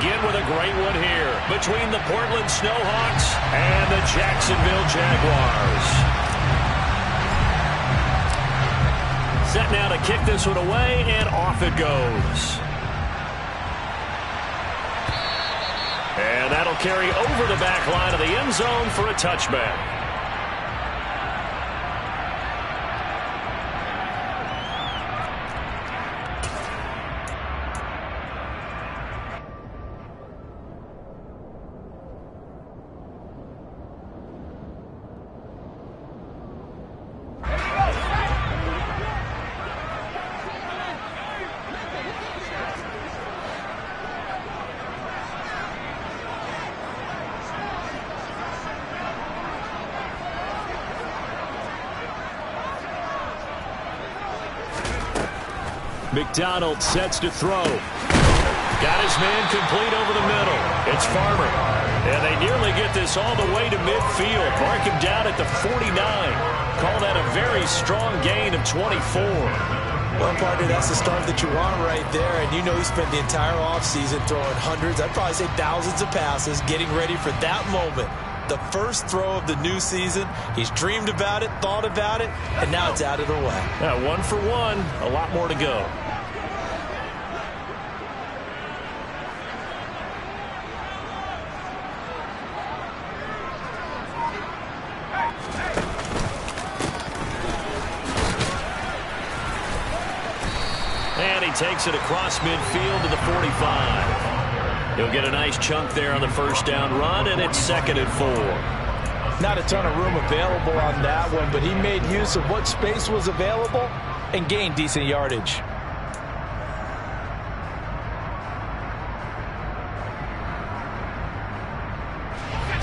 begin with a great one here between the Portland Snowhawks and the Jacksonville Jaguars. Set now to kick this one away, and off it goes. And that'll carry over the back line of the end zone for a touchback. McDonald sets to throw. Got his man complete over the middle. It's Farmer. And they nearly get this all the way to midfield. Mark him down at the 49. Call that a very strong gain of 24. Well, partner, that's the start that you want right there. And you know he spent the entire offseason throwing hundreds, I'd probably say thousands of passes, getting ready for that moment. The first throw of the new season. He's dreamed about it, thought about it, and now it's out of the way. Yeah, 1 for 1. A lot more to go. And he takes it across midfield to the 45. He'll get a nice chunk there on the first down run, and it's 2nd and 4. Not a ton of room available on that one, but he made use of what space was available and gained decent yardage.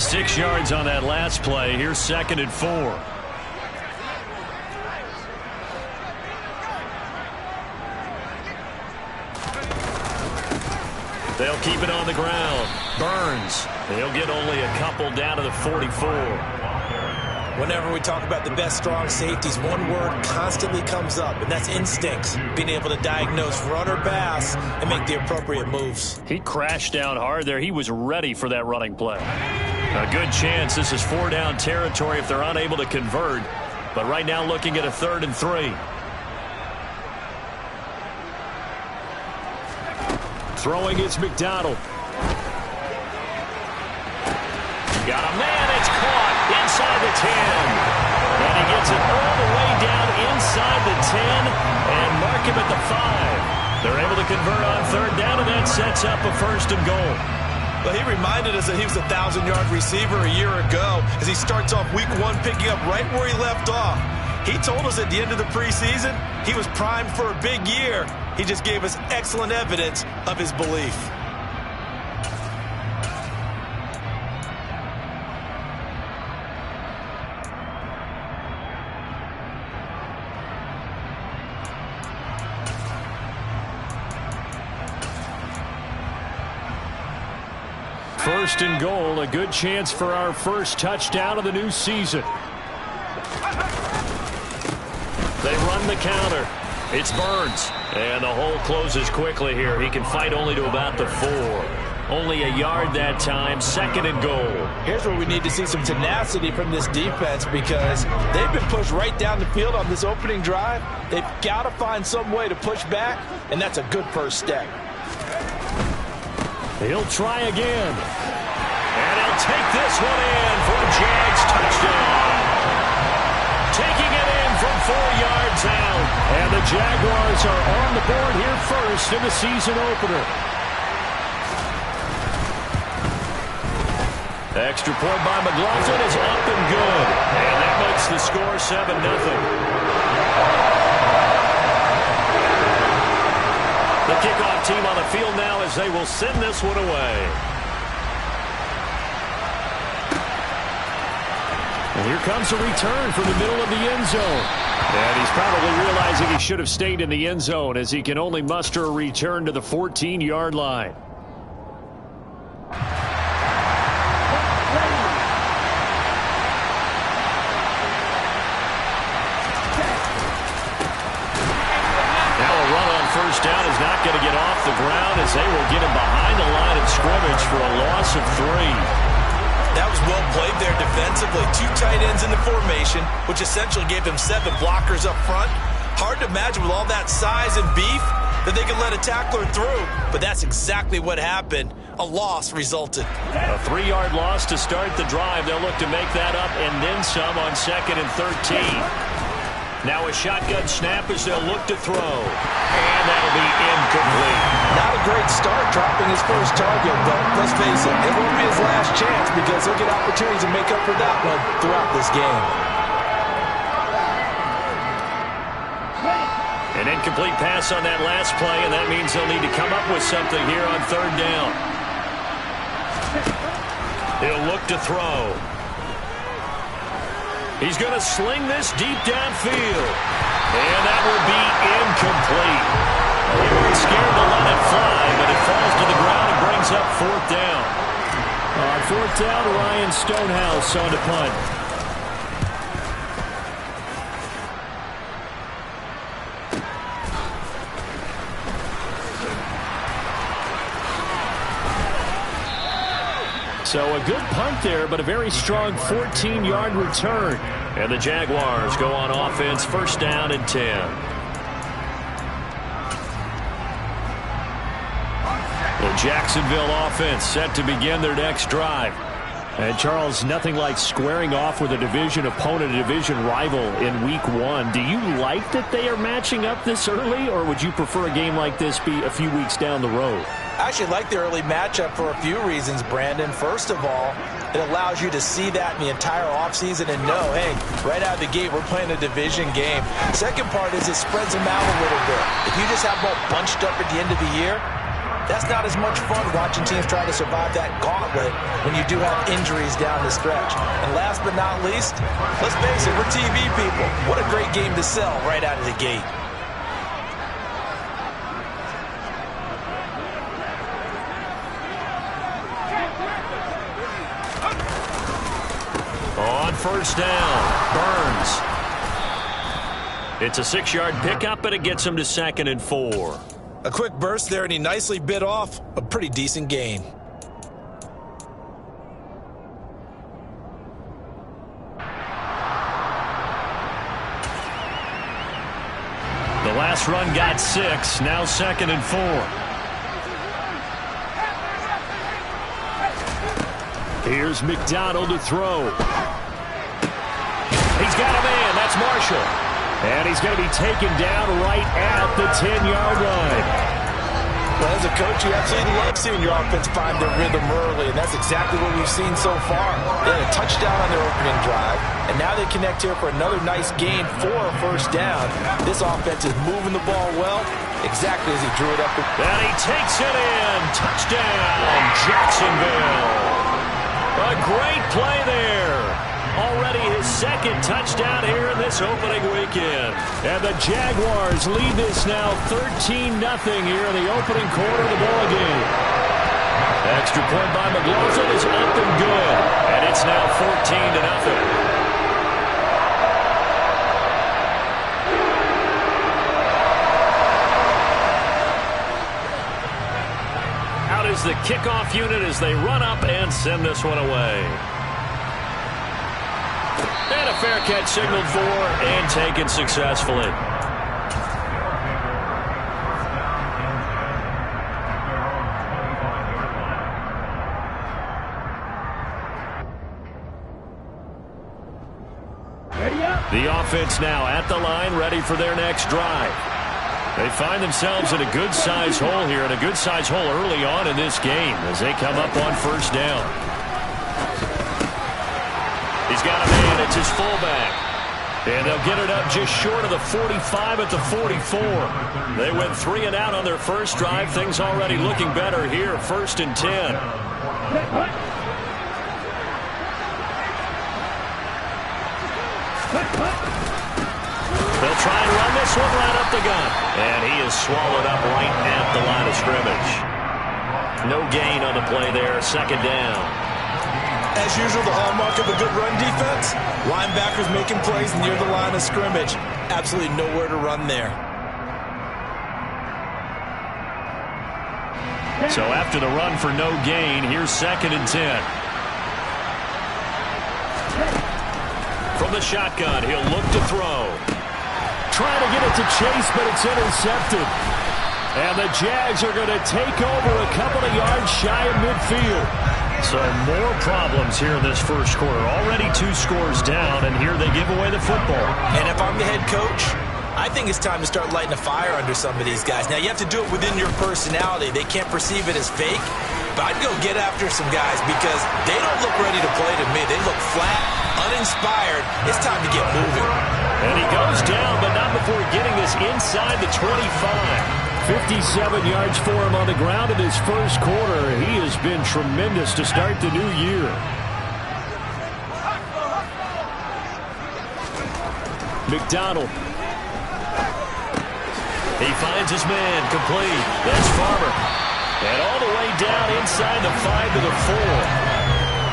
Six yards on that last play. Here's 2nd and 4. They'll keep it on the ground. Burns. They'll get only a couple down to the 44. Whenever we talk about the best strong safeties, one word constantly comes up, and that's instincts. Being able to diagnose run or pass and make the appropriate moves. He crashed down hard there. He was ready for that running play. A good chance this is 4-down territory if they're unable to convert. But right now looking at a 3rd and 3. Throwing, it's McDonald. Got a man, it's caught inside the 10. And he gets it all the way down inside the 10 and mark him at the 5. They're able to convert on 3rd down, and that sets up a 1st and goal. Well, he reminded us that he was a 1,000-yard receiver a year ago as he starts off week 1 picking up right where he left off. He told us at the end of the preseason he was primed for a big year. He just gave us excellent evidence of his belief. First and goal, a good chance for our first touchdown of the new season. They run the counter. It's Burns. And the hole closes quickly here. He can fight only to about the 4. Only a yard that time. 2nd and goal. Here's where we need to see some tenacity from this defense because they've been pushed right down the field on this opening drive. They've got to find some way to push back, and that's a good first step. He'll try again. And he'll take this one in for a Jags touchdown. Taking it in from 4 yards out. And the Jaguars are on the board here first in the season opener. Extra point by McLaughlin is up and good. And that makes the score 7-0. The kickoff team on the field now as they will send this one away. And here comes a return from the middle of the end zone. And he's probably realizing he should have stayed in the end zone as he can only muster a return to the 14-yard line. Now a run on first down is not going to get off the ground as they will get him behind the line of scrimmage. loss of 3. That was well played there defensively. 2 tight ends in the formation, which essentially gave them 7 blockers up front. Hard to imagine with all that size and beef that they could let a tackler through, but that's exactly what happened. A loss resulted. A 3-yard loss to start the drive. They'll look to make that up and then some on 2nd and 13. Now a shotgun snap as they'll look to throw. And that'll be incomplete. Not a great start dropping his first target, but let's face it, it won't be his last chance because he'll get opportunities to make up for that one throughout this game. An incomplete pass on that last play, and that means they'll need to come up with something here on 3rd down. He'll look to throw. He's going to sling this deep downfield. And that will be incomplete. They weren't scared to let it fly, but it falls to the ground and brings up 4th down. On 4th down, Ryan Stonehouse on to punt. So a good punt there, but a very strong 14-yard return. And the Jaguars go on offense, 1st down and 10. The Jacksonville offense set to begin their next drive. And Charles, nothing like squaring off with a division opponent, a division rival in week 1. Do you like that they are matching up this early, or would you prefer a game like this be a few weeks down the road? I actually like the early matchup for a few reasons, Brandon. First of all, it allows you to see that in the entire offseason and know, hey, right out of the gate, we're playing a division game. Second part is it spreads them out a little bit. If you just have them all bunched up at the end of the year, that's not as much fun watching teams try to survive that gauntlet when you do have injuries down the stretch. And last but not least, let's face it, we're TV people. What a great game to sell right out of the gate. On 1st down, Burns. It's a 6-yard pickup, but it gets him to 2nd and 4. A quick burst there, and he nicely bit off a pretty decent gain. The last run got 6, now 2nd and 4. Here's McDonald to throw. He's got a man. That's Marshall. And he's going to be taken down right at the 10-yard line. Well, as a coach, you absolutely love seeing your offense find their rhythm early, and that's exactly what we've seen so far. They had a touchdown on their opening drive, and now they connect here for another nice gain for a 1st down. This offense is moving the ball well, exactly as he drew it up. And he takes it in. Touchdown, Jacksonville. A great play there. Already his 2nd touchdown here in this opening weekend. And the Jaguars lead this now 13-0 here in the opening quarter of the ball game. Extra point by McLaughlin is up and good. And it's now 14-0. Is the kickoff unit as they run up and send this one away. And a fair catch signaled for and taken successfully. The offense now at the line, ready for their next drive. They find themselves in a good-sized hole here, and a good-sized hole early on in this game as they come up on 1st down. He's got a man. It's his fullback. And they'll get it up just short of the 45 at the 44. They went 3 and out on their first drive. Things already looking better here, 1st and 10. They'll try and run this one right up the gut. And he is swallowed up right at the line of scrimmage. No gain on the play there, 2nd down. As usual, the hallmark of a good run defense, linebackers making plays near the line of scrimmage. Absolutely nowhere to run there. So after the run for no gain, here's 2nd and 10. From the shotgun, he'll look to throw. Trying to get it to Chase, but it's intercepted. And the Jags are going to take over a couple of yards shy of midfield. So more problems here in this first quarter. Already 2 scores down, and here they give away the football. And if I'm the head coach, I think it's time to start lighting a fire under some of these guys. Now, you have to do it within your personality. They can't perceive it as fake. But I'd go get after some guys because they don't look ready to play to me. They look flat, uninspired. It's time to get moving. And he goes down, but not before getting this inside the 25. 57 yards for him on the ground in his first quarter. He has been tremendous to start the new year. McDonald. He finds his man, complete. That's Farmer. And all the way down inside the 5 to the 4.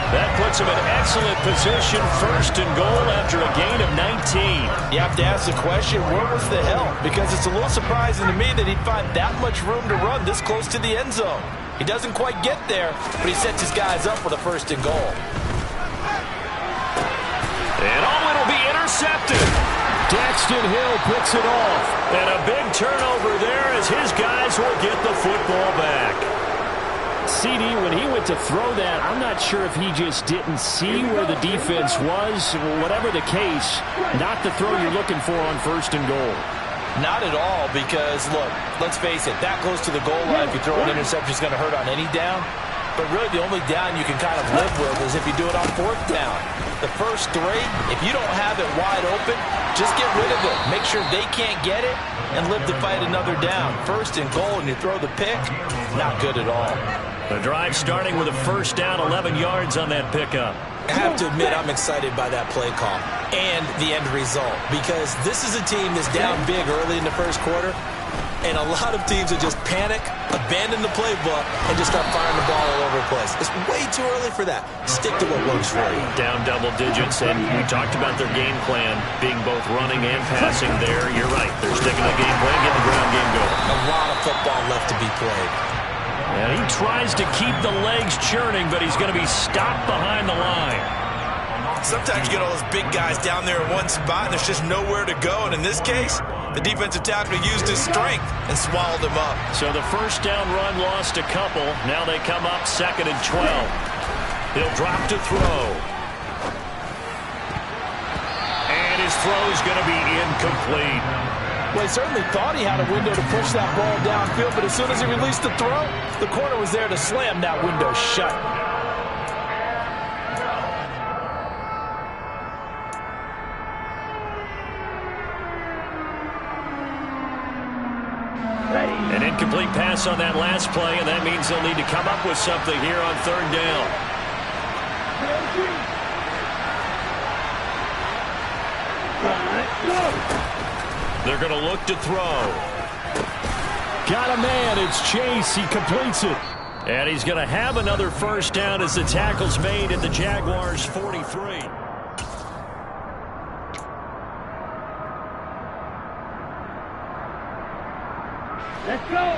That puts him in excellent position, 1st and goal after a gain of 19. You have to ask the question, where was the help? Because it's a little surprising to me that he'd find that much room to run this close to the end zone. He doesn't quite get there, but he sets his guys up for the 1st and goal. And it'll be intercepted. Daxton Hill picks it off. And a big turnover there as his guys will get the football back. CD, when he went to throw that, I'm not sure if he just didn't see where the defense was. Whatever the case, not the throw you're looking for on 1st and goal. Not at all, because, look, let's face it, that close to the goal line, if you throw an interception, it's going to hurt on any down. But really, the only down you can kind of live with is if you do it on 4th down. The first 3, if you don't have it wide open, just get rid of it. Make sure they can't get it and live to fight another down. 1st and goal, and you throw the pick, not good at all. The drive starting with a 1st down, 11 yards on that pickup. I have to admit, I'm excited by that play call and the end result, because this is a team that's down big early in the first quarter, and a lot of teams will just panic, abandon the playbook, and just start firing the ball all over the place. It's way too early for that. Stick to what works for you. Down double digits, and we talked about their game plan being both running and passing there. You're right. They're sticking to the game plan, getting the ground game going. A lot of football left to be played. And he tries to keep the legs churning, but he's going to be stopped behind the line. Sometimes you get all those big guys down there in one spot, and there's just nowhere to go. And in this case, the defensive tackle used his strength and swallowed him up. So the 1st down run lost a couple. Now they come up 2nd and 12. He'll drop to throw. And his throw is going to be incomplete. Well, he certainly thought he had a window to push that ball downfield, but as soon as he released the throw, the corner was there to slam that window shut. An incomplete pass on that last play, and that means they'll need to come up with something here on 3rd down. They're going to look to throw. Got a man. It's Chase. He completes it. And he's going to have another 1st down as the tackle's made at the Jaguars' 43. Let's go.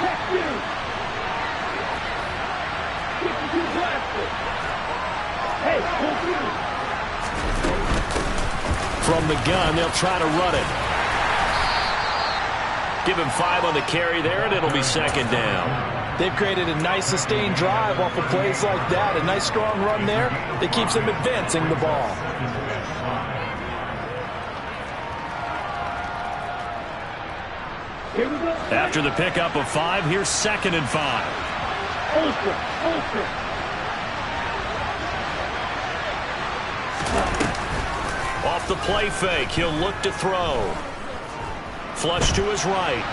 Check you. Hey, pull through. From the gun, they'll try to run it. Give him 5 on the carry there, and it'll be 2nd down. They've created a nice sustained drive off of plays like that. A nice strong run there that keeps them advancing the ball. Here we go. After the pickup of 5, here's 2nd and 5. Ultra. Off the play fake, he'll look to throw. Flush to his right.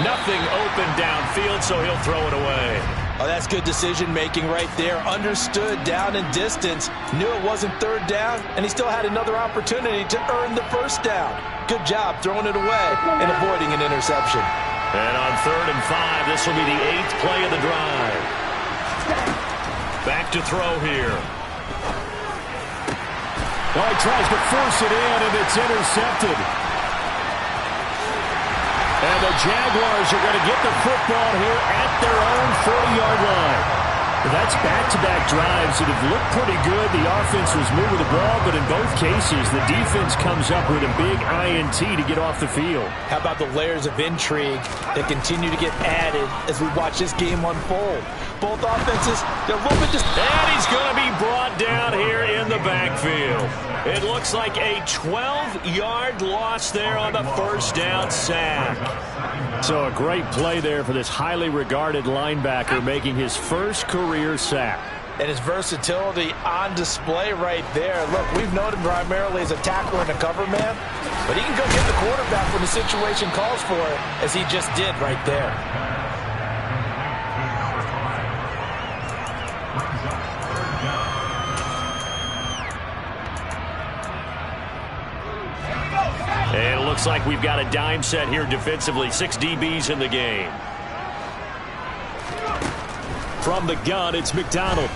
Nothing open downfield, so he'll throw it away. Oh, that's good decision-making right there. Understood down and distance. Knew it wasn't 3rd down, and he still had another opportunity to earn the 1st down. Good job throwing it away and avoiding an interception. And on 3rd and 5, this will be the 8th play of the drive. Back to throw here. Oh, he tries to force it in, and it's intercepted. And the Jaguars are going to get the football here at their own 40-yard line. That's back-to-back drives that have looked pretty good. The offense was moving the ball, but in both cases, the defense comes up with a big INT to get off the field. How about the layers of intrigue that continue to get added as we watch this game unfold? Both offenses, they're a little bit just... And he's going to be brought down here in the backfield. It looks like a 12-yard loss there on the first down sack. So a great play there for this highly regarded linebacker making his first career sack. And his versatility on display right there. Look, we've known him primarily as a tackler and a cover man, but he can go get the quarterback when the situation calls for it, as he just did right there. And it looks like we've got a dime set here defensively. 6 DBs in the game. From the gun, it's McDonald.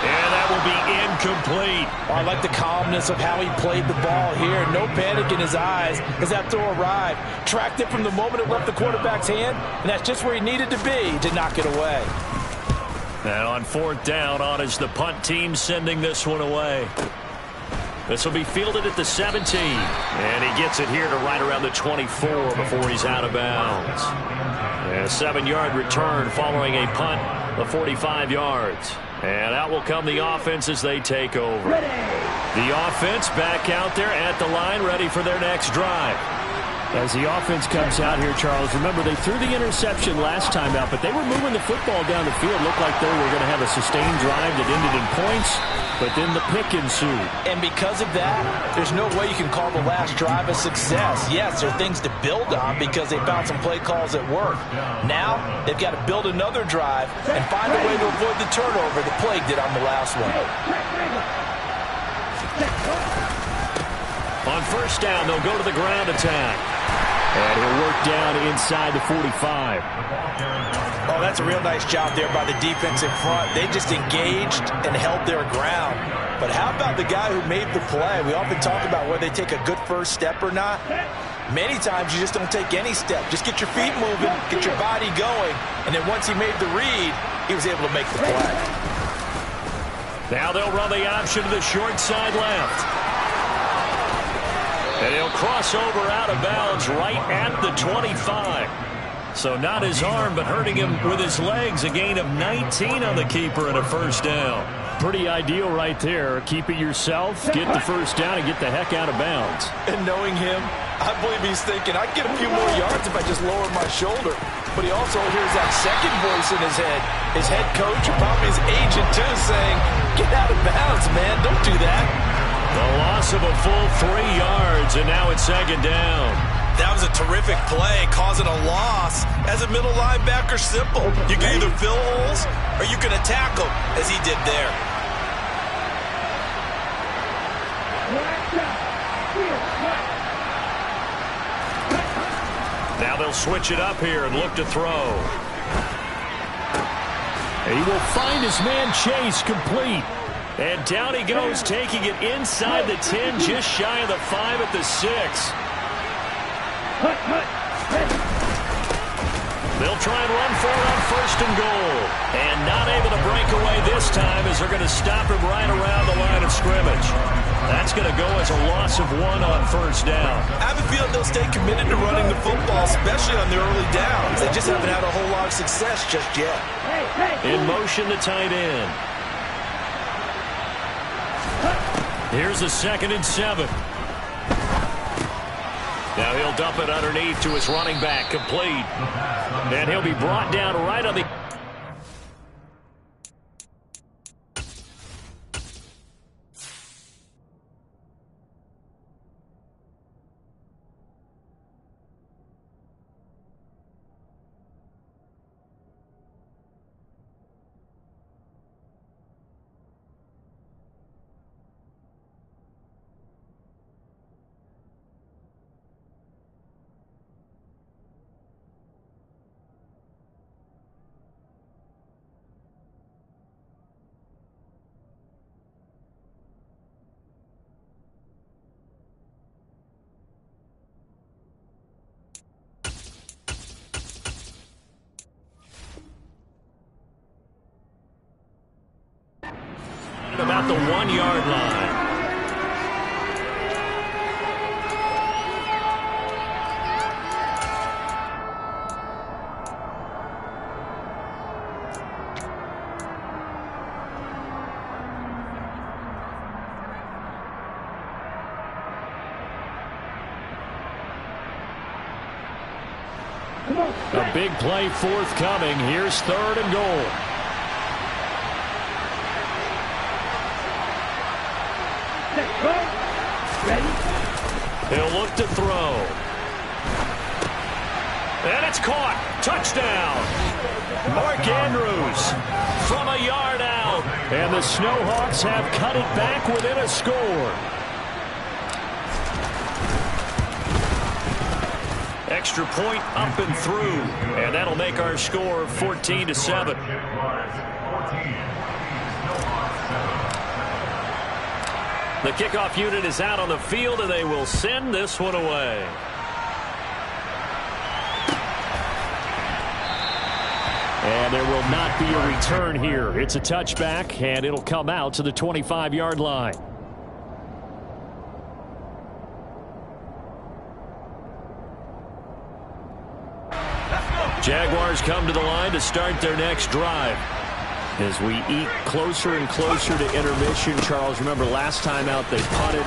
And that will be incomplete. Oh, I like the calmness of how he played the ball here. No panic in his eyes as that throw arrived. Tracked it from the moment it left the quarterback's hand, and that's just where he needed to be to knock it away. And on 4th down, on is the punt team sending this one away. This will be fielded at the 17. And he gets it here to right around the 24 before he's out of bounds. And a 7-yard return following a punt of 45 yards. And out will come the offense as they take over. The offense back out there at the line, ready for their next drive. As the offense comes out here, Charles, remember they threw the interception last time out, but they were moving the football down the field. Looked like they were going to have a sustained drive that ended in points, but then the pick ensued. And because of that, there's no way you can call the last drive a success. Yes, there are things to build on because they found some play calls that work. Now, they've got to build another drive and find a way to avoid the turnover that plagued it on the last one. On 1st down, they'll go to the ground attack. And he'll work down inside the 45. Oh, that's a real nice job there by the defense in front. They just engaged and held their ground. But how about the guy who made the play? We often talk about whether they take a good first step or not. Many times you just don't take any step. Just get your feet moving, get your body going, and then once he made the read, he was able to make the play. Now they'll run the option to the short side left. And he'll cross over out of bounds right at the 25. So not his arm, but hurting him with his legs. A gain of 19 on the keeper and a 1st down. Pretty ideal right there. Keep it yourself, get the 1st down, and get the heck out of bounds. And knowing him, I believe he's thinking, I can get a few more yards if I just lower my shoulder. But he also hears that second voice in his head. His head coach, or probably his agent too, saying, get out of bounds, man. Don't do that. The loss of a full 3 yards, and now it's 2nd down. That was a terrific play, causing a loss. As a middle linebacker, simple. You can either fill holes or you can attack them, as he did there. Now they'll switch it up here and look to throw. He will find his man Chase complete. And down he goes, taking it inside the 10, just shy of the 5 at the 6. They'll try and run for it on 1st and goal. And not able to break away this time as they're going to stop him right around the line of scrimmage. That's going to go as a loss of 1 on 1st down. I have a feeling they'll stay committed to running the football, especially on the early downs. They just haven't had a whole lot of success just yet. In motion, the tight end. Here's a 2nd and 7. Now he'll dump it underneath to his running back, complete. And he'll be brought down right on the... about the 1-yard line. A big play forthcoming. Here's 3rd and goal. Set, go. Ready? He'll look to throw. And it's caught. Touchdown. Mark Andrews from a yard out. And the Snowhawks have cut it back within a score. Extra point up and through. And that'll make our score 14-7. The kickoff unit is out on the field, and they will send this one away. And there will not be a return here. It's a touchback, and it'll come out to the 25-yard line. Jaguars come to the line to start their next drive. As we eat closer and closer to intermission, Charles, remember last time out they punted.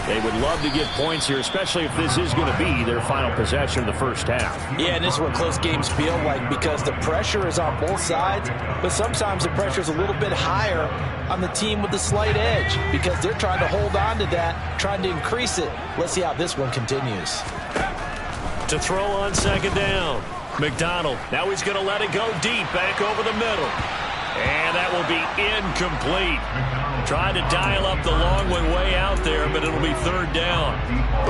They would love to get points here, especially if this is going to be their final possession of the first half. Yeah, and this is what close games feel like because the pressure is on both sides, but sometimes the pressure is a little bit higher on the team with the slight edge because they're trying to hold on to that, trying to increase it. Let's see how this one continues. To throw on 2nd down. McDonald, now he's going to let it go deep, back over the middle. And that will be incomplete. Trying to dial up the long one way out there, but it'll be 3rd down.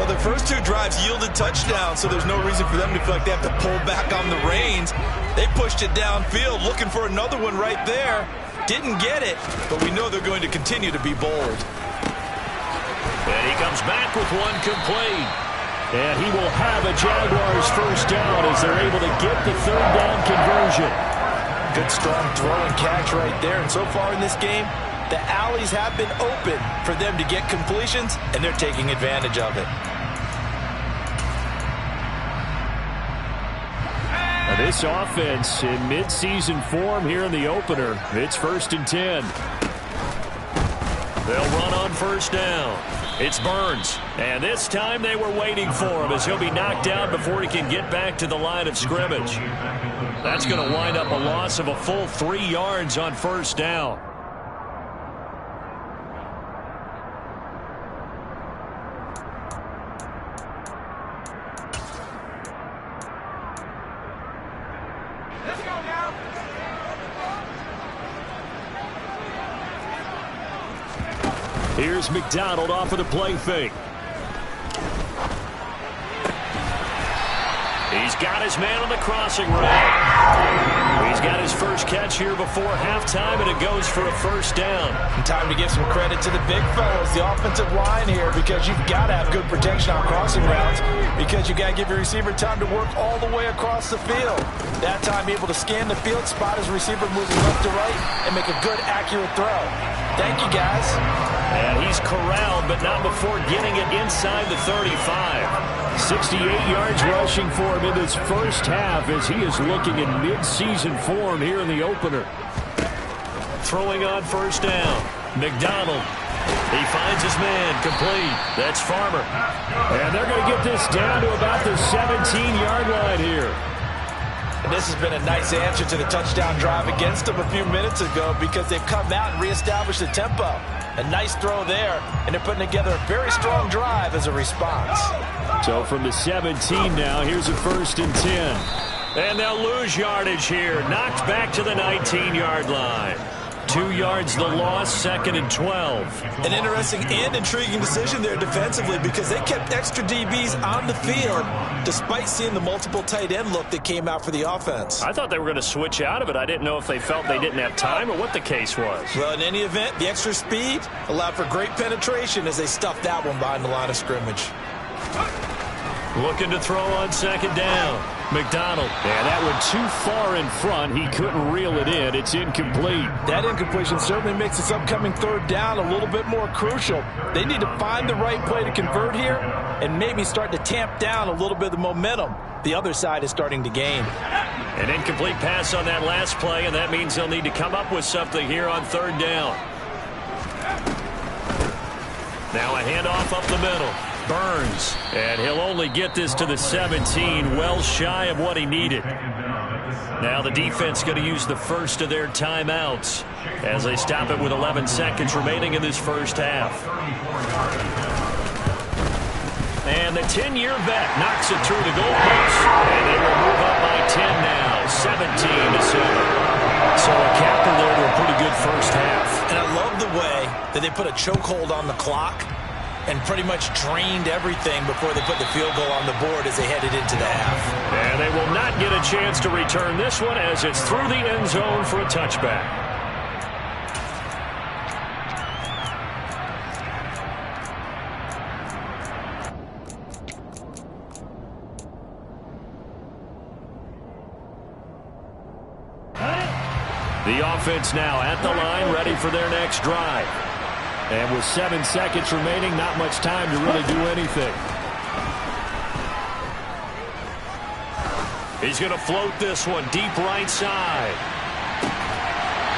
Well, the first 2 drives yielded touchdowns, so there's no reason for them to feel like they have to pull back on the reins. They pushed it downfield, looking for another one right there. Didn't get it, but we know they're going to continue to be bold. And he comes back with one complete. And he will have a Jaguars first down as they're able to get the 3rd down conversion. Good strong throw and catch right there. And so far in this game, the alleys have been open for them to get completions, and they're taking advantage of it. Now this offense in midseason form here in the opener. It's 1st and 10. They'll run on 1st down. It's Burns, and this time they were waiting for him as he'll be knocked down before he can get back to the line of scrimmage. That's going to wind up a loss of a full 3 yards on 1st down. Let's go now. Here's McDonald off of the play fake. He's got his man on the crossing route. He's got his first catch here before halftime, and it goes for a 1st down. And time to give some credit to the big fellas, the offensive line here, because you've got to have good protection on crossing routes because you got to give your receiver time to work all the way across the field. That time able to scan the field, spot his receiver moving left to right, and make a good, accurate throw. Thank you, guys. And he's corralled, but not before getting it inside the 35. 68 yards rushing for him in this first half as he is looking in mid-season form here in the opener. Throwing on 1st down. McDonald. He finds his man complete. That's Farmer. And they're going to get this down to about the 17-yard line here. And this has been a nice answer to the touchdown drive against them a few minutes ago because they've come out and reestablished the tempo. A nice throw there, and they're putting together a very strong drive as a response. So from the 17 now, here's a 1st and 10. And they'll lose yardage here. Knocked back to the 19-yard line. 2 yards the loss, 2nd and 12. An interesting and intriguing decision there defensively because they kept extra DBs on the field despite seeing the multiple tight end look that came out for the offense. I thought they were going to switch out of it. I didn't know if they felt they didn't have time or what the case was. Well, in any event, the extra speed allowed for great penetration as they stuffed that one behind the line of scrimmage. Looking to throw on second down. McDonald. Yeah, that went too far in front. He couldn't reel it in. It's incomplete. That incompletion certainly makes this upcoming third down a little bit more crucial. They need to find the right play to convert here and maybe start to tamp down a little bit of the momentum the other side is starting to gain. An incomplete pass on that last play, and that means they'll need to come up with something here on third down. Now a handoff up the middle. Burns, and he'll only get this to the 17, well shy of what he needed. Now the defense going to use the first of their timeouts as they stop it with 11 seconds remaining in this first half. And the 10-year vet knocks it through the goalpost, and they will move up by 10 now, 17-7. So a capper there to a pretty good first half. And I love the way that they put a chokehold on the clock and pretty much drained everything before they put the field goal on the board as they headed into the half. And they will not get a chance to return this one as it's through the end zone for a touchback. The offense now at the line, ready for their next drive. And with 7 seconds remaining, not much time to really do anything. He's going to float this one deep right side.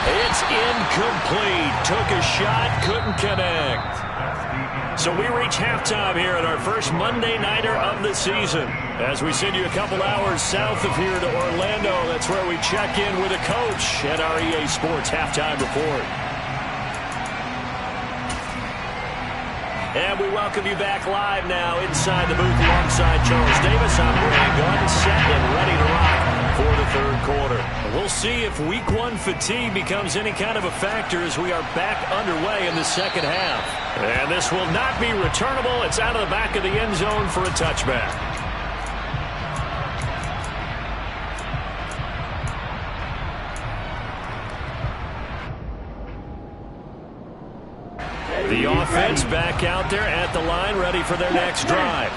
It's incomplete. Took a shot, couldn't connect. So we reach halftime here at our first Monday Nighter of the season. As we send you a couple hours south of here to Orlando, that's where we check in with a coach at our EA Sports Halftime Report. And we welcome you back live now inside the booth alongside Charles Davis. I'm Brandon Gordon, set and ready to rock for the third quarter. We'll see if Week 1 fatigue becomes any kind of a factor as we are back underway in the second half. And this will not be returnable. It's out of the back of the end zone for a touchback. The offense back out there at the line, ready for their next drive.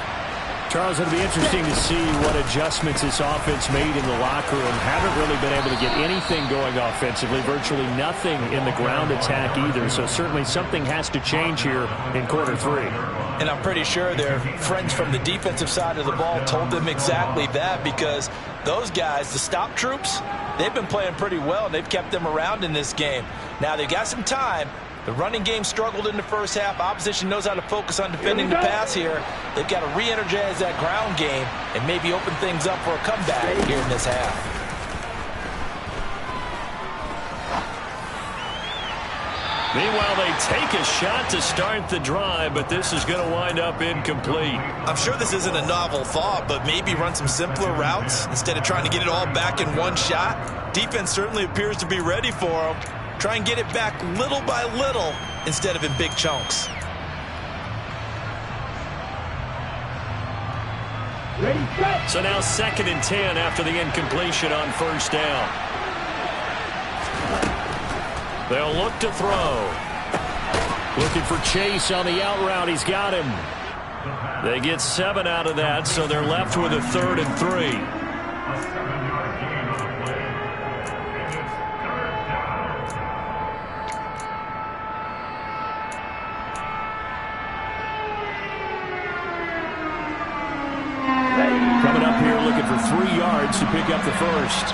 Charles, it'll be interesting to see what adjustments this offense made in the locker room. Haven't really been able to get anything going offensively, virtually nothing in the ground attack either. So certainly something has to change here in quarter three. And I'm pretty sure their friends from the defensive side of the ball told them exactly that, because those guys, the stop troops, they've been playing pretty well. They've kept them around in this game. Now they've got some time. The running game struggled in the first half. Opposition knows how to focus on defending the pass here. They've got to re-energize that ground game and maybe open things up for a comeback here in this half. Meanwhile, they take a shot to start the drive, but this is going to wind up incomplete. I'm sure this isn't a novel thought, but maybe run some simpler routes instead of trying to get it all back in one shot. Defense certainly appears to be ready for them. Try and get it back little by little instead of in big chunks. So now 2nd and 10 after the incompletion on first down. They'll look to throw. Looking for Chase on the out route. He's got him. They get 7 out of that, so they're left with a 3rd and 3. Coming up here looking for 3 yards to pick up the first.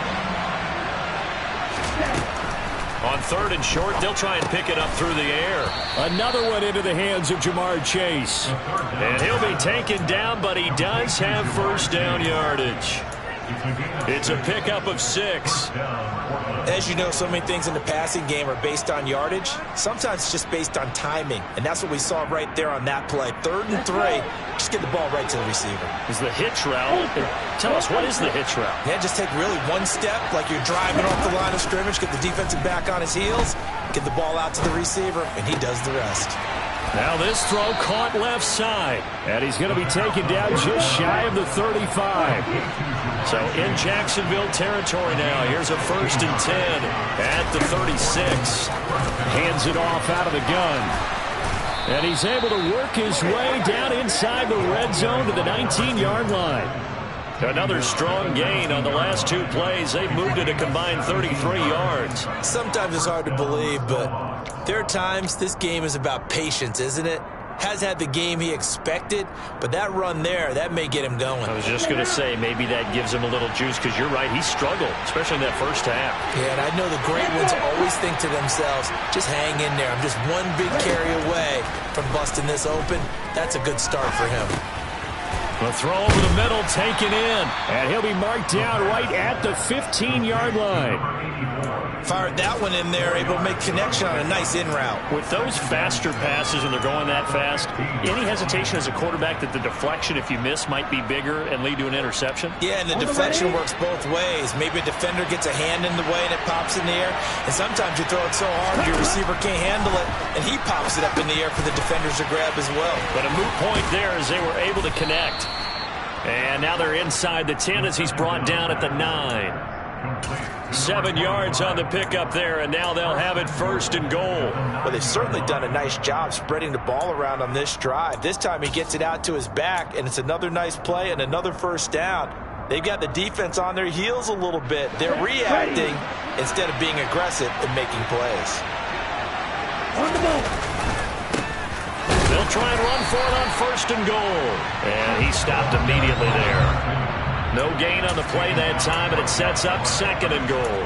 On 3rd and short, they'll try and pick it up through the air. Another one into the hands of Jamar Chase. And he'll be taken down, but he does have first down yardage. It's a pickup of 6. As you know, so many things in the passing game are based on yardage. Sometimes it's just based on timing, and that's what we saw right there on that play. 3rd and 3, just get the ball right to the receiver. Is the hitch route. Tell us, what is the hitch route? Yeah, just take really one step, like you're driving off the line of scrimmage, get the defensive back on his heels, get the ball out to the receiver, and he does the rest. Now this throw caught left side. And he's going to be taken down just shy of the 35. So in Jacksonville territory now. Here's a 1st and 10 at the 36. Hands it off out of the gun. And he's able to work his way down inside the red zone to the 19-yard line. Another strong gain on the last two plays. They've moved it a combined 33 yards. Sometimes it's hard to believe, but there are times this game is about patience, isn't it? Has had the game he expected, but that run there, that may get him going. I was just going to say, maybe that gives him a little juice, because you're right, he struggled, especially in that first half. Yeah, and I know the great ones always think to themselves, just hang in there. I'm just one big carry away from busting this open. That's a good start for him. The throw over the middle, taken in, and he'll be marked down right at the 15-yard line. Fired that one in there, able to make connection on a nice in route. With those faster passes and they're going that fast, any hesitation as a quarterback that the deflection, if you miss, might be bigger and lead to an interception? Yeah, and the deflection works both ways. Maybe a defender gets a hand in the way and it pops in the air, and sometimes you throw it so hard your receiver can't handle it, and he pops it up in the air for the defenders to grab as well. But a moot point there as they were able to connect. And now they're inside the 10 as he's brought down at the 9. 7 yards on the pickup there, and now they'll have it first and goal. Well, they've certainly done a nice job spreading the ball around on this drive. This time he gets it out to his back, and it's another nice play and another first down. They've got the defense on their heels a little bit. They're reacting instead of being aggressive and making plays. On the ball. They'll try and run for it on first and goal. And he stopped immediately there. No gain on the play that time, and it sets up second and goal.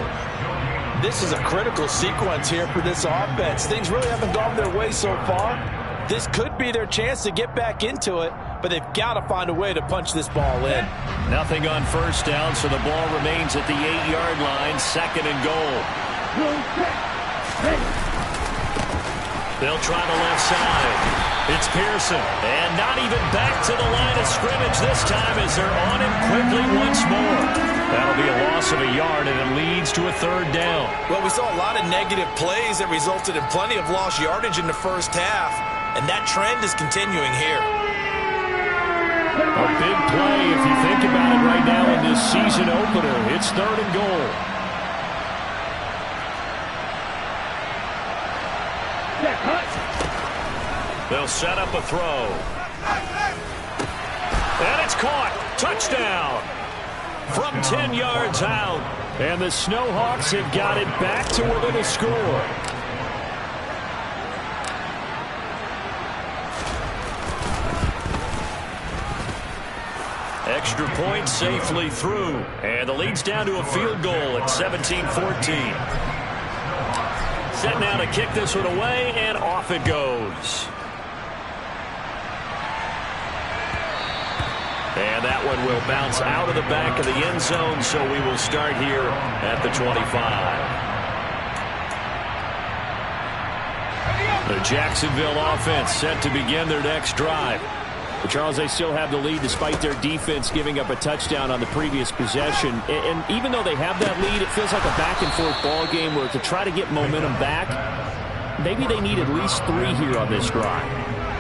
This is a critical sequence here for this offense. Things really haven't gone their way so far. This could be their chance to get back into it, but they've got to find a way to punch this ball in. Nothing on first down, so the ball remains at the 8-yard line, second and goal. They'll try the left side. It's Pearson, and not even back to the line of scrimmage this time as they're on him quickly once more. That'll be a loss of a yard, and it leads to a third down. Well, we saw a lot of negative plays that resulted in plenty of lost yardage in the first half, and that trend is continuing here. A big play if you think about it right now in this season opener. It's third and goal. They'll set up a throw. And it's caught. Touchdown. From 10 yards out. And the Snowhawks have got it back to within a score. Extra point safely through. And the lead's down to a field goal at 17-14. Set now to kick this one away, and off it goes. And that one will bounce out of the back of the end zone, so we will start here at the 25. The Jacksonville offense set to begin their next drive. But Charles, they still have the lead despite their defense giving up a touchdown on the previous possession. And even though they have that lead, it feels like a back-and-forth ball game where to try to get momentum back, maybe they need at least 3 here on this drive.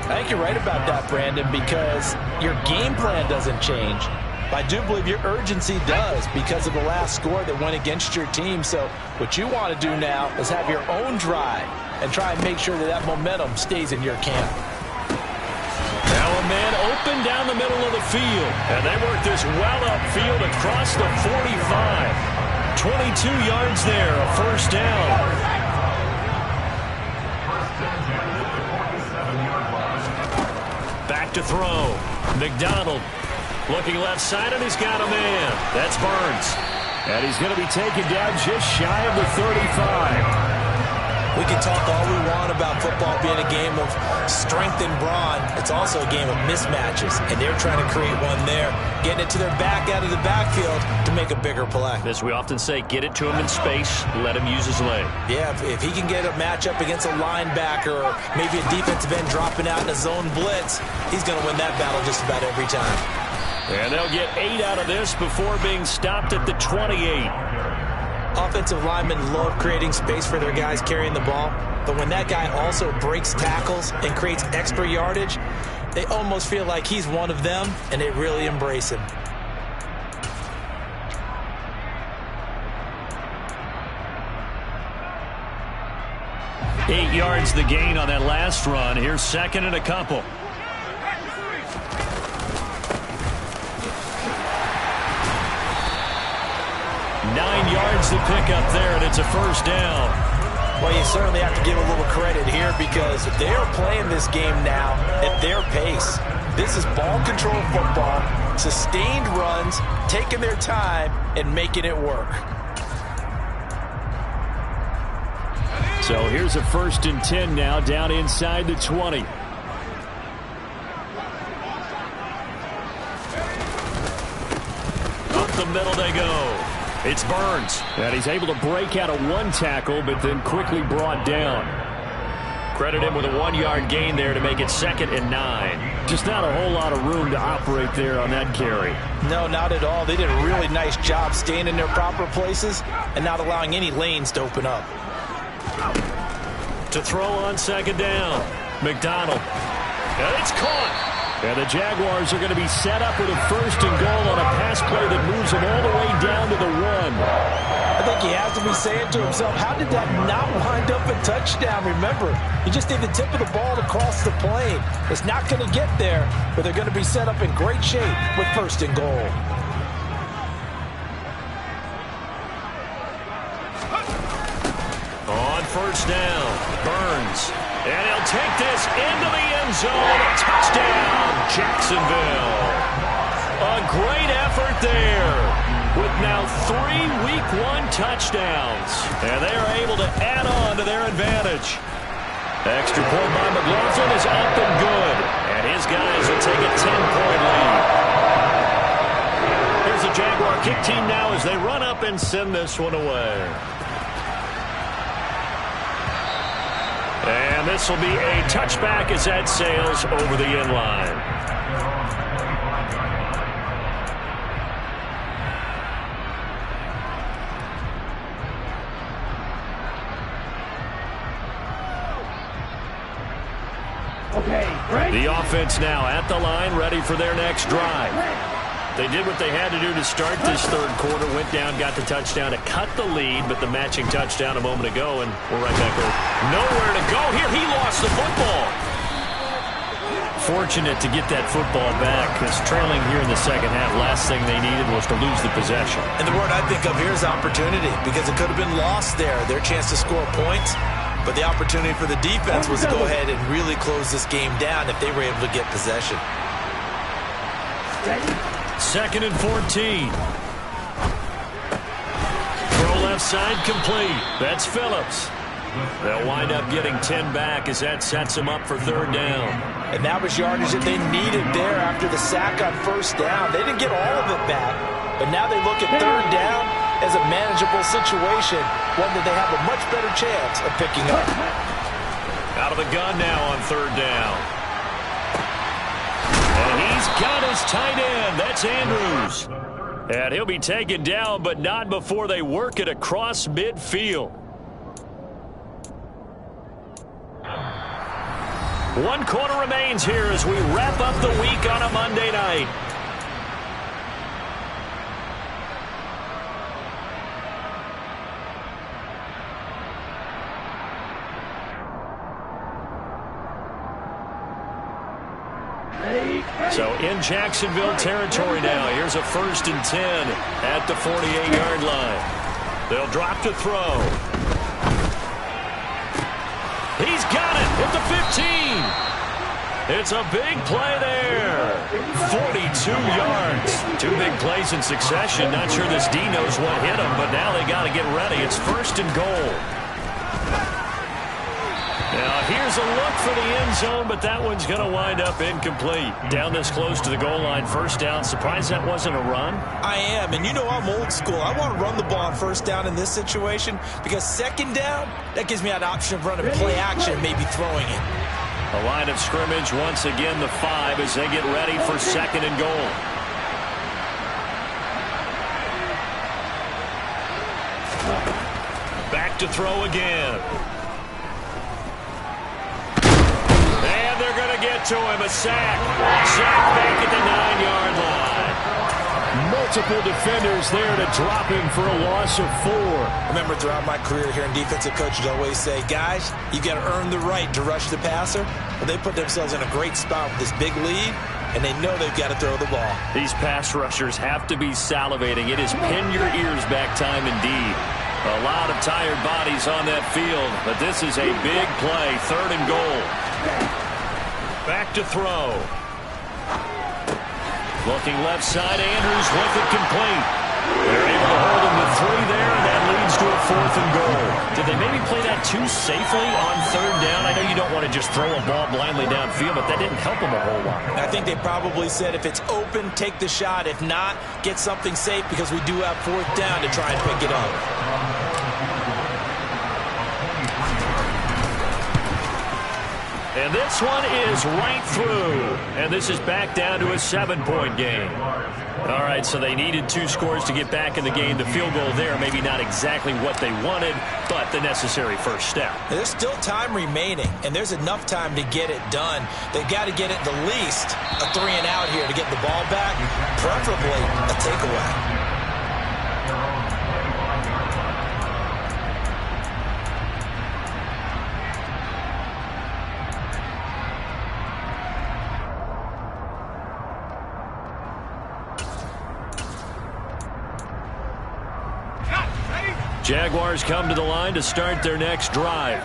I think you're right about that, Brandon, because your game plan doesn't change. But I do believe your urgency does because of the last score that went against your team. So what you want to do now is have your own drive and try and make sure that that momentum stays in your camp. Now a man open down the middle of the field. And they work this well upfield across the 45. 22 yards there, a first down. Back to throw. McDonald looking left side, and he's got a man. That's Burns. And he's going to be taken down just shy of the 35. We can talk all we want about football being a game of strength and brawn. It's also a game of mismatches, and they're trying to create one there, getting it to their back out of the backfield to make a bigger play. As we often say, get it to him in space, let him use his leg. Yeah, if he can get a matchup against a linebacker or maybe a defensive end dropping out in a zone blitz, he's going to win that battle just about every time. And they'll get 8 out of this before being stopped at the 28. Offensive linemen love creating space for their guys carrying the ball, but when that guy also breaks tackles and creates extra yardage, they almost feel like he's one of them, and they really embrace him. 8 yards the gain on that last run. Here's second and a couple. 9 yards to pick up there, and it's a first down. Well, you certainly have to give a little credit here because they're playing this game now at their pace. This is ball control football, sustained runs, taking their time, and making it work. So here's a 1st and 10 now, down inside the 20. Up the middle they go. It's Burns. And he's able to break out of 1 tackle, but then quickly brought down. Credit him with a 1-yard gain there to make it 2nd and 9. Just not a whole lot of room to operate there on that carry. No, not at all. They did a really nice job staying in their proper places and not allowing any lanes to open up. To throw on 2nd down. McDonald. And it's caught. And the Jaguars are going to be set up with a 1st and goal on a pass play that moves them all the way down to the 1. I think he has to be saying to himself, how did that not wind up a touchdown? Remember, you just need the tip of the ball to cross the plane. It's not going to get there, but they're going to be set up in great shape with 1st and goal. On 1st down, Burns. And he'll take this into the end zone. Touchdown, Jacksonville. A great effort there with now 3 Week 1 touchdowns. And they are able to add on to their advantage. Extra point by McLaughlin is up and good. And his guys will take a 10-point lead. Here's the Jaguar kick team now as they run up and send this one away. And this will be a touchback as that sails over the end line. The offense now at the line, ready for their next drive. They did what they had to do to start this 3rd quarter, went down, got the touchdown to cut the lead, but the matching touchdown a moment ago, and we're right back over. Nowhere to go here. He lost the football. Fortunate to get that football back, because trailing here in the 2nd half, last thing they needed was to lose the possession. And the word I think of here is opportunity, because it could have been lost there, their chance to score points. But the opportunity for the defense was to go ahead and really close this game down if they were able to get possession. 2nd and 14. Throw left side complete. That's Phillips. They'll wind up getting 10 back as that sets them up for 3rd down. And that was yardage that they needed there after the sack on 1st down. They didn't get all of it back, but now they look at 3rd down as a manageable situation, one that they have a much better chance of picking up. Out of the gun now on 3rd down. And he's got his tight end. That's Andrews. And he'll be taken down, but not before they work it across midfield. 1 quarter remains here as we wrap up the week on a Monday night. So in Jacksonville territory now. Here's a 1st and 10 at the 48-yard line. They'll drop to throw. He's got it at the 15. It's a big play there. 42 yards. 2 big plays in succession. Not sure this D knows what hit him, but now they got to get ready. It's 1st and goal. Now here's a look for the end zone, but that one's going to wind up incomplete. Down this close to the goal line, 1st down. Surprised that wasn't a run? I am, and you know I'm old school. I want to run the ball on 1st down in this situation because 2nd down, that gives me an option of running play action, maybe throwing it. A line of scrimmage once again, the 5 as they get ready for 2nd and goal. Back to throw again. And they're going to get to him. A sack. Sack back at the 9-yard line. multiple defenders there to drop him for a loss of 4. I remember throughout my career here in defensive coaches always say, guys, you got to earn the right to rush the passer. Well, they put themselves in a great spot with this big lead, and they know they've got to throw the ball. These pass rushers have to be salivating. It is pin your ears back time indeed. A lot of tired bodies on that field, but this is a big play, 3rd and goal. Back to throw. Looking left side, Andrews with it complete. They're able to hold him to 3 there, and that leads to a 4th and goal. Did they maybe play that too safely on 3rd down? I know you don't want to just throw a ball blindly downfield, but that didn't help them a whole lot. I think they probably said if it's open, take the shot. If not, get something safe because we do have 4th down to try and pick it up. And this one is right through. And this is back down to a 7-point game. All right, so they needed 2 scores to get back in the game. The field goal there, maybe not exactly what they wanted, but the necessary first step. There's still time remaining, and there's enough time to get it done. They've got to get it the least a 3-and-out here to get the ball back, preferably a takeaway. Jaguars come to the line to start their next drive.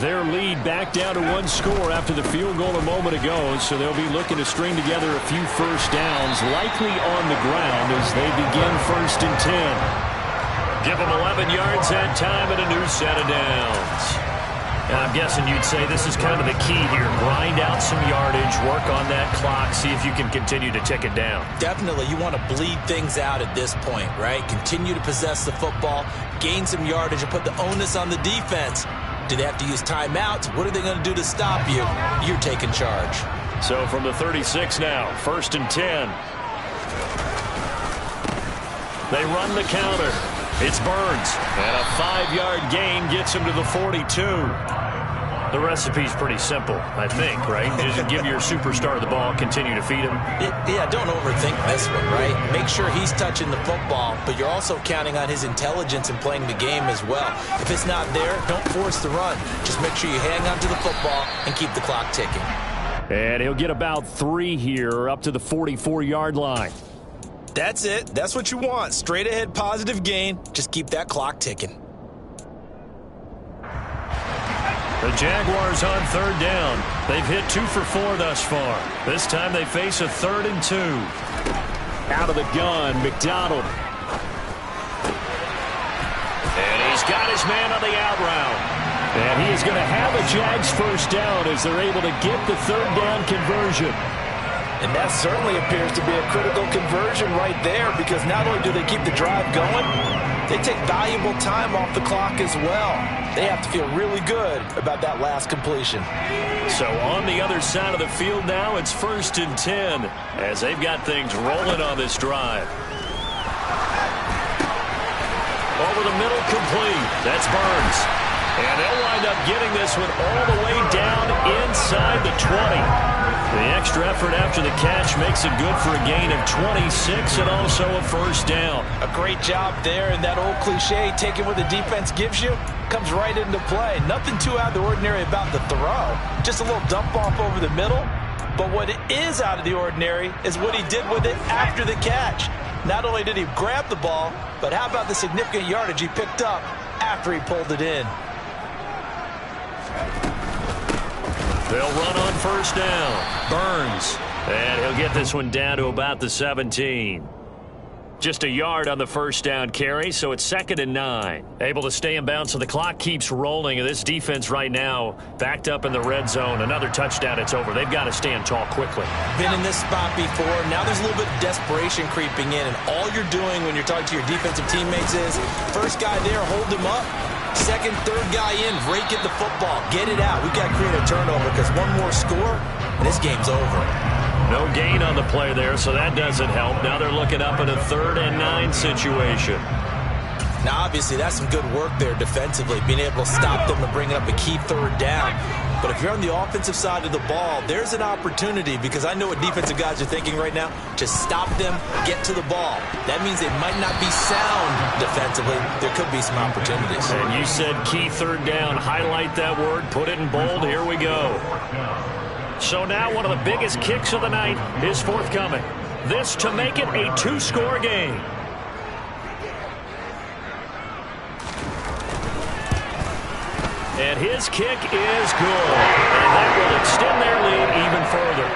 Their lead back down to 1 score after the field goal a moment ago, so they'll be looking to string together a few first downs, likely on the ground as they begin 1st and 10. Give them 11 yards that time and a new set of downs. And I'm guessing you'd say this is kind of the key here. Grind out some yardage, work on that clock, see if you can continue to tick it down. Definitely. You want to bleed things out at this point, right? Continue to possess the football, gain some yardage, and put the onus on the defense. Do they have to use timeouts? What are they going to do to stop you? You're taking charge. So from the 36 now, 1st and 10. They run the counter. It's Burns, and a 5-yard gain gets him to the 42. The recipe's pretty simple, I think, right? Just give your superstar the ball, continue to feed him. Yeah, don't overthink this one, right? Make sure he's touching the football, but you're also counting on his intelligence in playing the game as well. If it's not there, don't force the run. Just make sure you hang on to the football and keep the clock ticking. And he'll get about 3 here, up to the 44-yard line. That's it. That's what you want. Straight ahead positive gain. Just keep that clock ticking. The Jaguars on 3rd down. They've hit 2 for 4 thus far. This time they face a 3rd and 2. Out of the gun, McDonald. And he's got his man on the out route. And he is going to have a Jags first down as they're able to get the 3rd down conversion. And that certainly appears to be a critical conversion right there because not only do they keep the drive going, they take valuable time off the clock as well. They have to feel really good about that last completion. So on the other side of the field now, it's 1st and 10 as they've got things rolling on this drive. Over the middle, complete. That's Burns. And they'll wind up getting this one all the way down inside the 20. The extra effort after the catch makes it good for a gain of 26 and also a first down. A great job there, and that old cliche, taking what the defense gives you, comes right into play. Nothing too out of the ordinary about the throw. Just a little dump off over the middle. But what is out of the ordinary is what he did with it after the catch. Not only did he grab the ball, but how about the significant yardage he picked up after he pulled it in. They'll run on first down. Burns. And he'll get this one down to about the 17. Just a yard on the first down carry, so it's 2nd and 9. Able to stay in bounds, so the clock keeps rolling. And this defense right now backed up in the red zone. Another touchdown, it's over. They've got to stand tall quickly. Been in this spot before. Now there's a little bit of desperation creeping in. And all you're doing when you're talking to your defensive teammates is, first guy there, hold him up. Second, third guy in, rake at the football. Get it out. We've got to create a turnover because one more score, and this game's over. No gain on the play there, so that doesn't help. Now they're looking up at a 3rd and 9 situation. Now, obviously, that's some good work there defensively, being able to stop them and bring up a key 3rd down. But if you're on the offensive side of the ball, there's an opportunity, because I know what defensive guys are thinking right now, to stop them, get to the ball. That means they might not be sound defensively. There could be some opportunities. And you said key third down. Highlight that word. Put it in bold. Here we go. So now one of the biggest kicks of the night is forthcoming. This to make it a two-score game. And his kick is good. And that will extend their lead even further.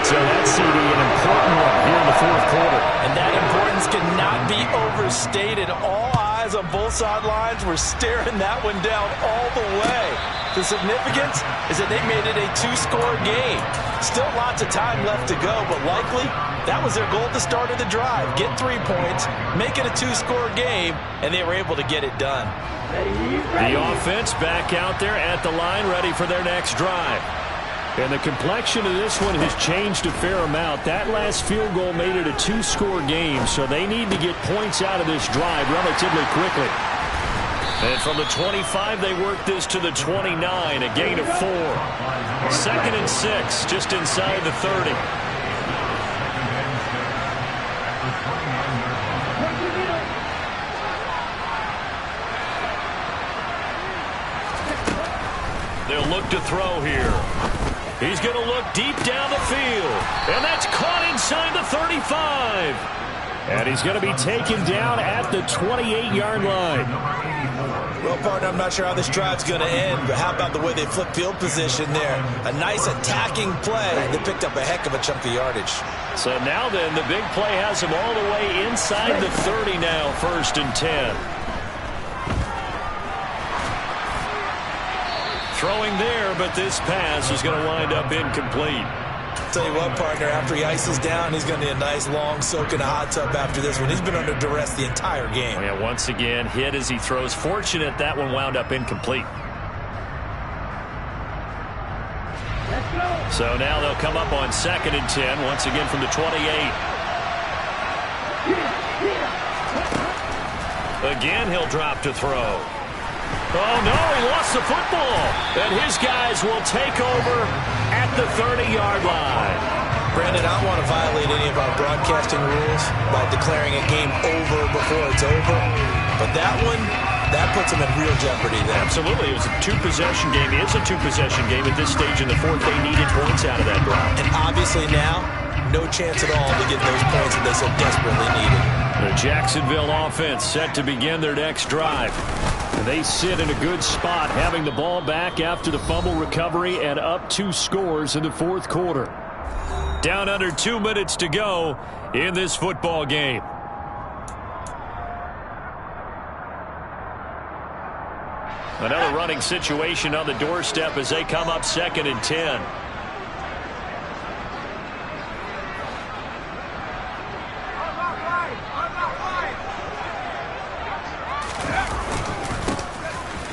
So that's, CD, an important one here in the fourth quarter. And that importance cannot be overstated. All eyes on both sidelines were staring that one down all the way. The significance is that they made it a two-score game. Still lots of time left to go, but likely that was their goal at the start of the drive. Get 3 points, make it a two-score game, and they were able to get it done. The offense back out there at the line, ready for their next drive. And the complexion of this one has changed a fair amount. That last field goal made it a two-score game, so they need to get points out of this drive relatively quickly. And from the 25, they work this to the 29, a gain of 4. 2nd and 6, just inside the 30. They'll look to throw here. He's going to look deep down the field. And that's caught inside the 35. And he's going to be taken down at the 28-yard line. Well, partner, I'm not sure how this drive's going to end, but how about the way they flip field position there? A nice attacking play. They picked up a heck of a chunk of yardage. So now then, the big play has him all the way inside the 30 now, 1st and 10. Throwing there, but this pass is going to wind up incomplete. Tell you what, partner, after he ices down, he's going to need a nice long soak in a hot tub after this one. He's been under duress the entire game. Oh, yeah, once again, hit as he throws. Fortunate that one wound up incomplete. So now they'll come up on 2nd and 10, once again from the 28. Again, he'll drop to throw. Oh, no, he lost the football. And his guys will take over at the 30-yard line. Brandon, I don't want to violate any of our broadcasting rules by declaring a game over before it's over. But that one, that puts them in real jeopardy there. Absolutely. It was a two-possession game. It is a two-possession game at this stage in the fourth. They needed points out of that drive. And obviously now, no chance at all to get those points that they so desperately needed. The Jacksonville offense set to begin their next drive. And they sit in a good spot, having the ball back after the fumble recovery and up 2 scores in the fourth quarter. Down under 2 minutes to go in this football game. Another running situation on the doorstep as they come up 2nd and 10.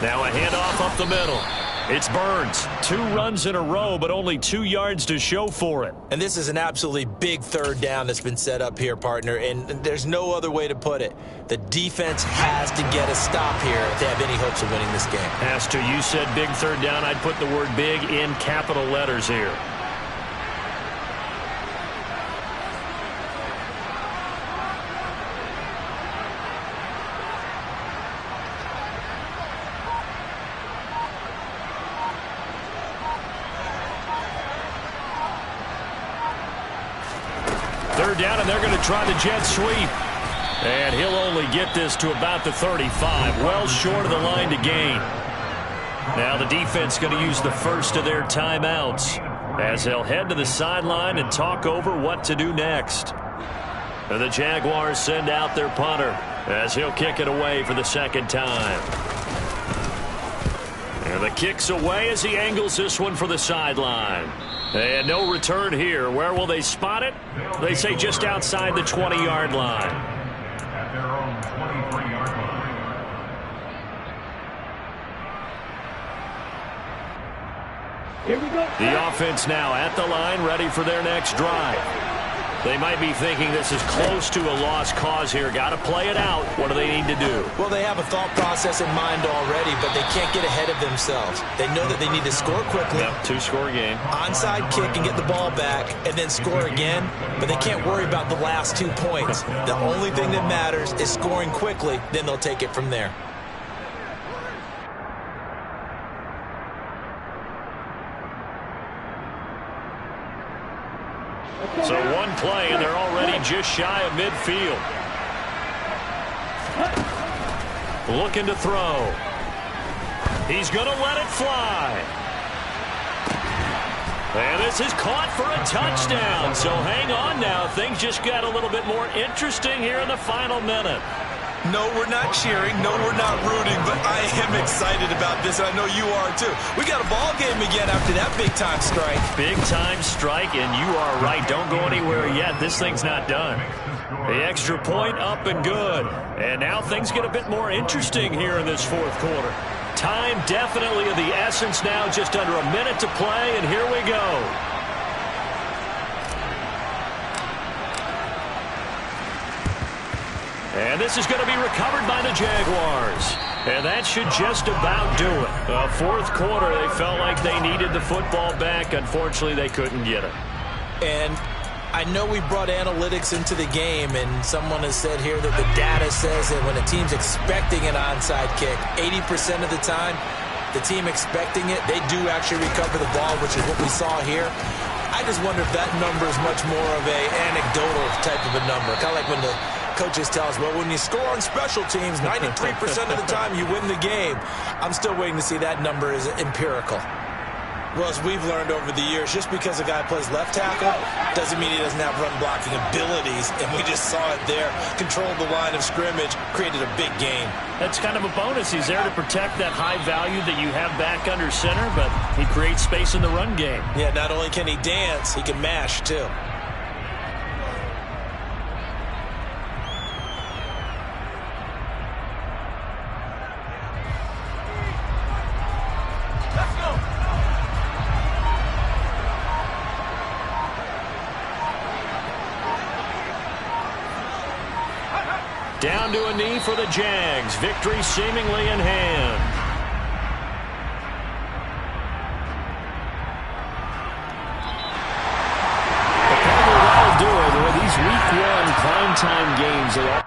Now a handoff up the middle. It's Burns. 2 runs in a row, but only 2 yards to show for it. And this is an absolutely big third down that's been set up here, partner, and there's no other way to put it. The defense has to get a stop here if they have any hopes of winning this game. As to you said big third down, I'd put the word big in capital letters here. Third down, and they're going to try the jet sweep. And he'll only get this to about the 35, well short of the line to gain. Now the defense going to use the first of their timeouts as they'll head to the sideline and talk over what to do next. And the Jaguars send out their punter as he'll kick it away for the second time. And the kick's away as he angles this one for the sideline. And no return here. Where will they spot it? They say just outside the 20-yard line. At their own 23-yard line. Here we go. The offense now at the line, ready for their next drive. They might be thinking this is close to a lost cause here. Got to play it out. What do they need to do? Well, they have a thought process in mind already, but they can't get ahead of themselves. They know that they need to score quickly. Yep, two-score game. Onside kick and get the ball back and then score again, but they can't worry about the last 2 points. The only thing that matters is scoring quickly, then they'll take it from there. So one play, and they're already just shy of midfield. Looking to throw. He's going to let it fly. And this is caught for a touchdown. So hang on now. Things just got a little bit more interesting here in the final minute. No, we're not cheering. No, we're not rooting, but I am excited about this, and I know you are too. We got a ball game again after that big-time strike. Big-time strike, and you are right. Don't go anywhere yet. This thing's not done. The extra point up and good. And now things get a bit more interesting here in this fourth quarter. Time definitely of the essence now. Just under a minute to play, and here we go. And this is going to be recovered by the Jaguars. And that should just about do it. Fourth quarter, they felt like they needed the football back. Unfortunately, they couldn't get it. And I know we brought analytics into the game, and someone has said here that the data says that when a team's expecting an onside kick, 80% of the time, the team expecting it, they do actually recover the ball, which is what we saw here. I just wonder if that number is much more of a anecdotal type of a number. Kind of like when the coaches tell us, well, when you score on special teams, 93% of the time you win the game. I'm still waiting to see that number is empirical. Well, as we've learned over the years, just because a guy plays left tackle doesn't mean he doesn't have run-blocking abilities, and we just saw it there. Controlled the line of scrimmage, created a big gain. That's kind of a bonus. He's there to protect that high value that you have back under center, but he creates space in the run game. Yeah, not only can he dance, he can mash, too. Down to a knee for the Jags. Victory seemingly in hand. The Cardinals will do it with these Week 1 primetime games. They all